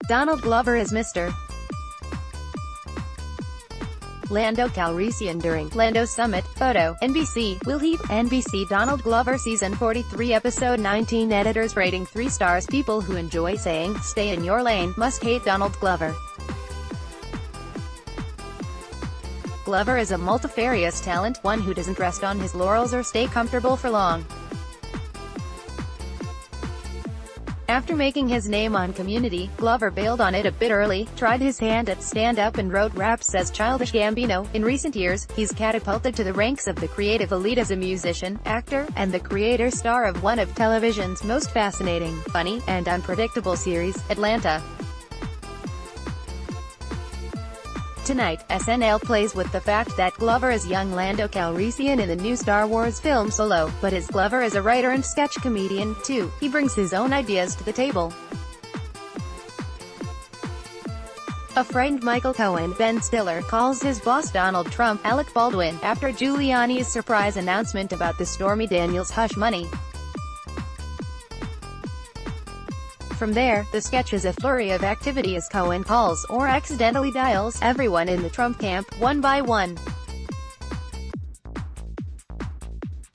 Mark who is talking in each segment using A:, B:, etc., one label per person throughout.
A: Donald Glover as Mr. Lando Calrissian during Lando Summit. Photo, NBC, Will Heath, NBC Donald Glover Season 43 Episode 19 Editors rating 3 stars. People who enjoy saying, "Stay in your lane," must hate Donald Glover. Glover is a multifarious talent, one who doesn't rest on his laurels or stay comfortable for long. After making his name on Community, Glover bailed on it a bit early, tried his hand at stand-up and wrote raps, says Childish Gambino. In recent years, he's catapulted to the ranks of the creative elite as a musician, actor, and the creator-star of one of television's most fascinating, funny, and unpredictable series, Atlanta. Tonight, SNL plays with the fact that Glover is young Lando Calrissian in the new Star Wars film Solo, but is Glover as a writer and sketch comedian, too. He brings his own ideas to the table. A friend Michael Cohen, Ben Stiller, calls his boss Donald Trump, Alec Baldwin, after Giuliani's surprise announcement about the Stormy Daniels hush money. From there, the sketch is a flurry of activity as Cohen calls, or accidentally dials, everyone in the Trump camp, one by one.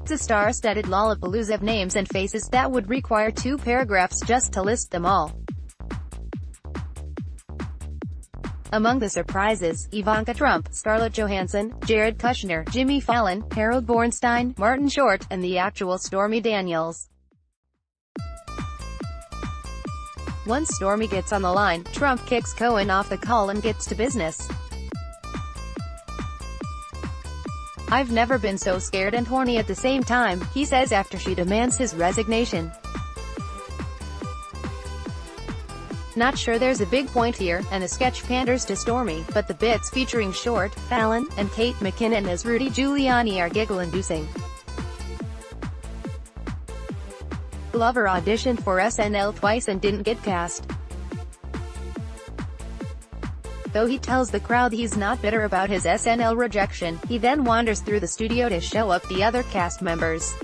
A: It's a star-studded lollapalooza of names and faces that would require 2 paragraphs just to list them all. Among the surprises, Ivanka Trump, Scarlett Johansson, Jared Kushner, Jimmy Fallon, Harold Bornstein, Martin Short, and the actual Stormy Daniels. Once Stormy gets on the line, Trump kicks Cohen off the call and gets to business. "I've never been so scared and horny at the same time," he says after she demands his resignation. Not sure there's a big point here, and the sketch panders to Stormy, but the bits featuring Short, Fallon, and Kate McKinnon as Rudy Giuliani are giggle-inducing. Glover auditioned for SNL twice and didn't get cast. Though he tells the crowd he's not bitter about his SNL rejection, he then wanders through the studio to show up the other cast members.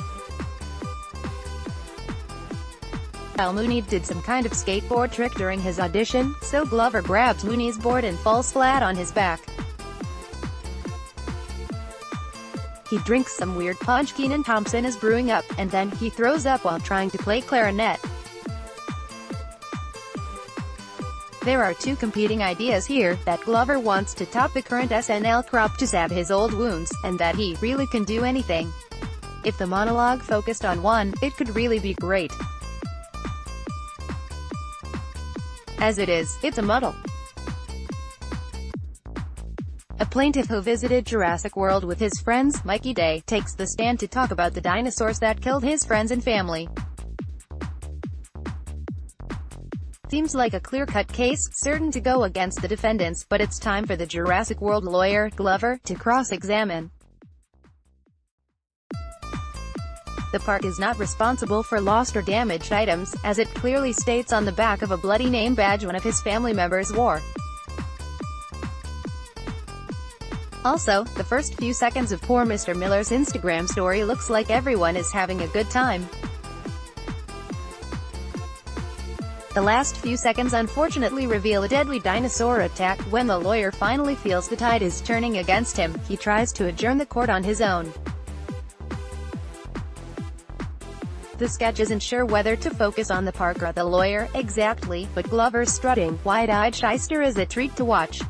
A: While Mooney did some kind of skateboard trick during his audition, so Glover grabs Mooney's board and falls flat on his back. He drinks some weird punch Kenan Thompson is brewing up, and then he throws up while trying to play clarinet. There are 2 competing ideas here, that Glover wants to top the current SNL crop to salve his old wounds, and that he really can do anything. If the monologue focused on one, it could really be great. As it is, it's a muddle. A plaintiff who visited Jurassic World with his friends, Mikey Day, takes the stand to talk about the dinosaurs that killed his friends and family. Seems like a clear-cut case, certain to go against the defendants, but it's time for the Jurassic World lawyer, Glover, to cross-examine. The park is not responsible for lost or damaged items, as it clearly states on the back of a bloody name badge one of his family members wore. Also, the first few seconds of poor Mr. Miller's Instagram story looks like everyone is having a good time. The last few seconds unfortunately reveal a deadly dinosaur attack. When the lawyer finally feels the tide is turning against him, he tries to adjourn the court on his own. The sketch isn't sure whether to focus on the park or the lawyer, exactly, but Glover's strutting, wide-eyed shyster is a treat to watch.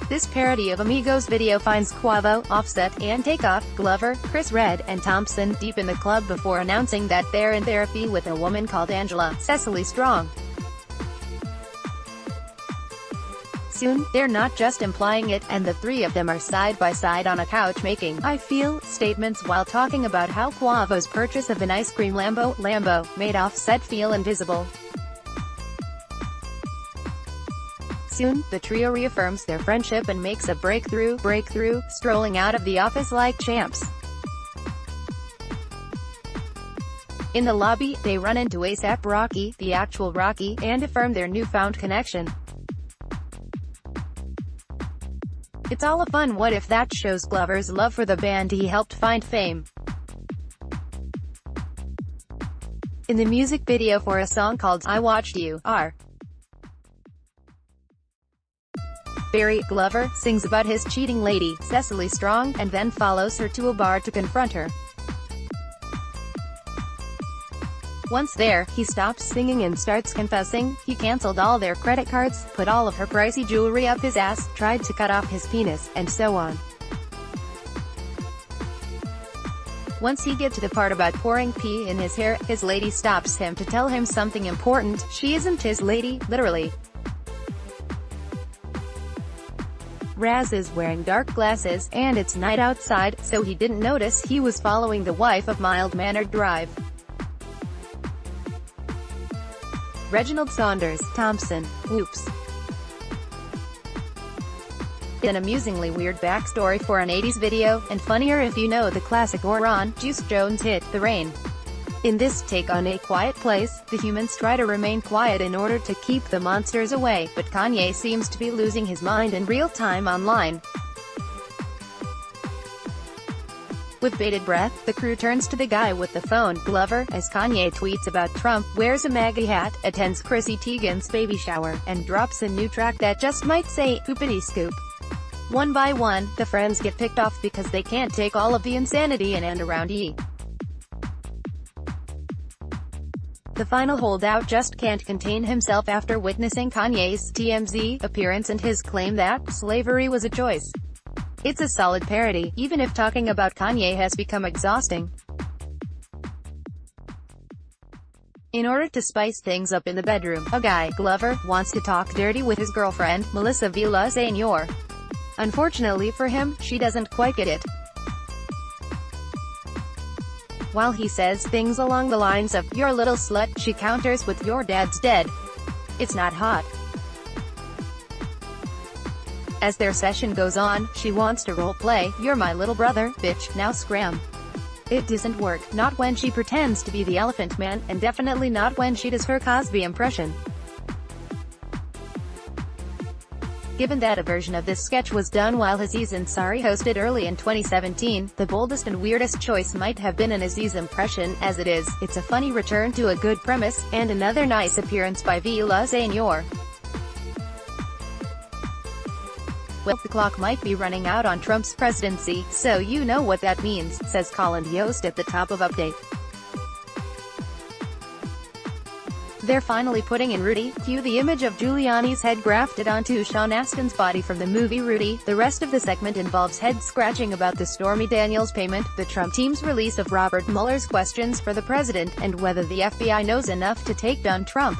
A: This parody of Amigos video finds Quavo, Offset, and Takeoff, Glover, Chris Redd, and Thompson deep in the club before announcing that they're in therapy with a woman called Angela Cecily Strong. Soon, they're not just implying it, and the 3 of them are side by side on a couch making "I feel" statements while talking about how Quavo's purchase of an ice cream Lambo made Offset feel invisible. Soon, the trio reaffirms their friendship and makes a breakthrough, strolling out of the office like champs. In the lobby, they run into ASAP Rocky, the actual Rocky, and affirm their newfound connection. It's all a fun what if that shows Glover's love for the band he helped find fame. In the music video for a song called I Watched You, Barry Glover sings about his cheating lady, Cecily Strong, and then follows her to a bar to confront her. Once there, he stops singing and starts confessing. He cancelled all their credit cards, put all of her pricey jewelry up his ass, tried to cut off his penis, and so on. Once he gets to the part about pouring pee in his hair, his lady stops him to tell him something important. She isn't his lady, literally. Raz is wearing dark glasses, and it's night outside, so he didn't notice he was following the wife of mild-mannered drive. Reginald Saunders Thompson. Oops. An amusingly weird backstory for an 80s video, and funnier if you know the classic Oron Juice Jones hit, The Rain. In this take on A Quiet Place, the humans try to remain quiet in order to keep the monsters away, but Kanye seems to be losing his mind in real time online. With bated breath, the crew turns to the guy with the phone, Glover, as Kanye tweets about Trump, wears a MAGA hat, attends Chrissy Teigen's baby shower, and drops a new track that just might say, "Poopity scoop." One by one, the friends get picked off because they can't take all of the insanity in and around E. The final holdout just can't contain himself after witnessing Kanye's TMZ appearance and his claim that slavery was a choice. It's a solid parody, even if talking about Kanye has become exhausting. In order to spice things up in the bedroom, a guy, Glover, wants to talk dirty with his girlfriend, Melissa Villaseñor. Unfortunately for him, she doesn't quite get it. While he says things along the lines of, "You're a little slut," she counters with, "Your dad's dead. It's not hot." As their session goes on, she wants to role-play, "You're my little brother, bitch, now scram." It doesn't work, not when she pretends to be the Elephant Man, and definitely not when she does her Cosby impression. Given that a version of this sketch was done while Aziz Ansari hosted early in 2017, the boldest and weirdest choice might have been an Aziz impression. As it is, it's a funny return to a good premise, and another nice appearance by Villaseñor. Well, the clock might be running out on Trump's presidency, so you know what that means, says Colin Yost at the top of Update. They're finally putting in Rudy. Cue the image of Giuliani's head grafted onto Sean Astin's body from the movie Rudy. The rest of the segment involves head-scratching about the Stormy Daniels payment, the Trump team's release of Robert Mueller's questions for the president, and whether the FBI knows enough to take down Trump.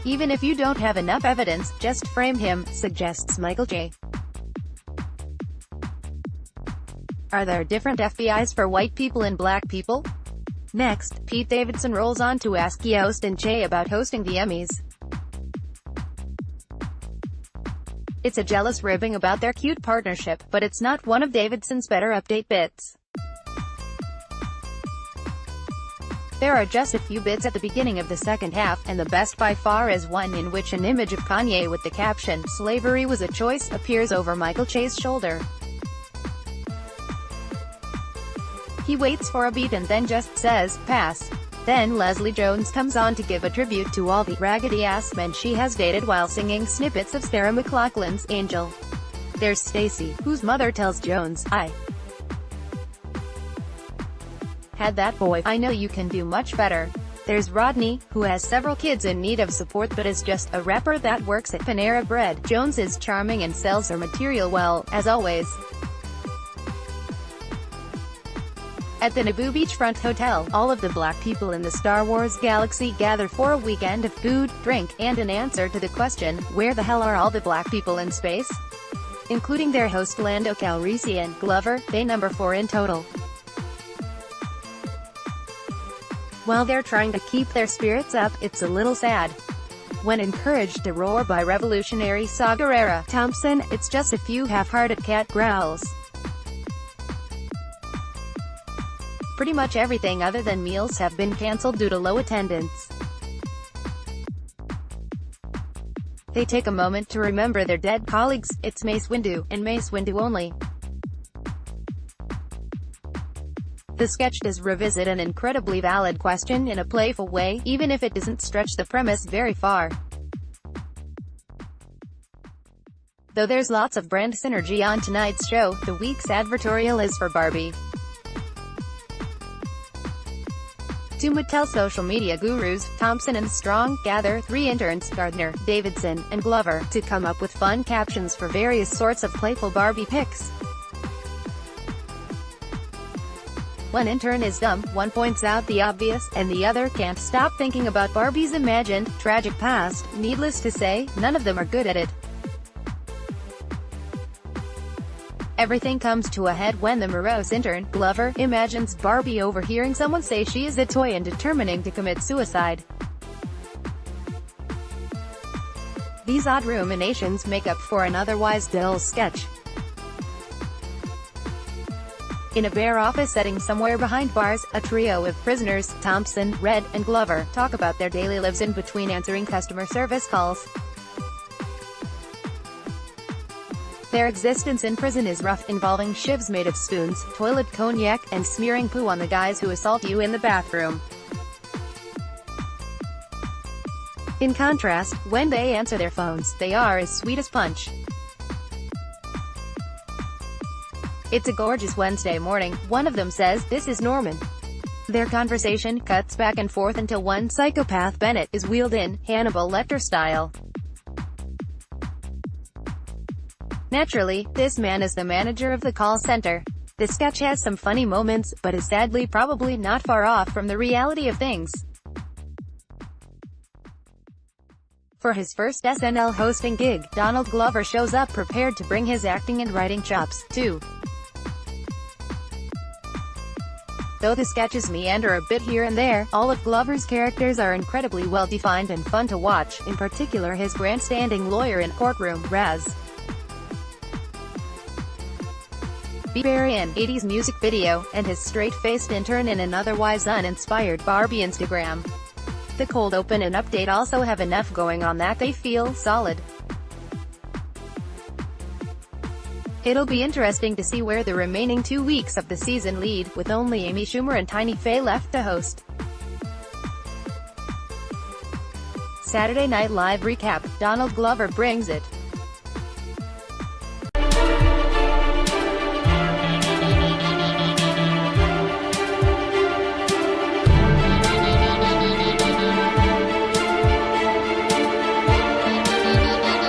A: Even if you don't have enough evidence, just frame him, suggests Michael J. Are there different FBIs for white people and black people? Next, Pete Davidson rolls on to ask Yost and Che about hosting the Emmys. It's a jealous ribbing about their cute partnership, but it's not one of Davidson's better Update bits. There are just a few bits at the beginning of the second half, and the best by far is one in which an image of Kanye with the caption, "Slavery was a choice," appears over Michael Che's shoulder. He waits for a beat and then just says, "Pass." Then Leslie Jones comes on to give a tribute to all the raggedy-ass men she has dated while singing snippets of Sarah McLachlan's Angel. There's Stacy, whose mother tells Jones, "I had that boy, I know you can do much better." There's Rodney, who has several kids in need of support but is just a rapper that works at Panera Bread. Jones is charming and sells her material well, as always. At the Naboo Beachfront Hotel, all of the black people in the Star Wars galaxy gather for a weekend of food, drink, and an answer to the question, where the hell are all the black people in space? Including their host Lando Calrissian, Glover, they number 4 in total. While they're trying to keep their spirits up, it's a little sad. When encouraged to roar by revolutionary Saw Gerrera Thompson, it's just a few half-hearted cat growls. Pretty much everything other than meals have been cancelled due to low attendance. They take a moment to remember their dead colleagues. It's Mace Windu, and Mace Windu only. The sketch does revisit an incredibly valid question in a playful way, even if it doesn't stretch the premise very far. Though there's lots of brand synergy on tonight's show, the week's advertorial is for Barbie. Two Mattel social media gurus, Thompson and Strong, gather 3 interns, Gardner, Davidson, and Glover, to come up with fun captions for various sorts of playful Barbie pics. One intern is dumb, one points out the obvious, and the other can't stop thinking about Barbie's imagined, tragic past. Needless to say, none of them are good at it. Everything comes to a head when the morose intern, Glover, imagines Barbie overhearing someone say she is a toy and determining to commit suicide. These odd ruminations make up for an otherwise dull sketch. In a bare office setting somewhere behind bars, a trio of prisoners, Thompson, Red, and Glover, talk about their daily lives in between answering customer service calls. Their existence in prison is rough, involving shivs made of spoons, toilet cognac, and smearing poo on the guys who assault you in the bathroom. In contrast, when they answer their phones, they are as sweet as punch. It's a gorgeous Wednesday morning, one of them says, "This is Norman." Their conversation cuts back and forth until one psychopath, Bennett, is wheeled in, Hannibal Lecter style. Naturally, this man is the manager of the call center. The sketch has some funny moments, but is sadly probably not far off from the reality of things. For his first SNL hosting gig, Donald Glover shows up prepared to bring his acting and writing chops, too. Though the sketches meander a bit here and there, all of Glover's characters are incredibly well-defined and fun to watch, in particular his grandstanding lawyer in courtroom, Raz. Barbarian 80s music video, and his straight-faced intern in an otherwise uninspired Barbie Instagram. The cold open and update also have enough going on that they feel solid. It'll be interesting to see where the remaining 2 weeks of the season lead, with only Amy Schumer and Tiny Faye left to host. Saturday Night Live recap: Donald Glover brings it.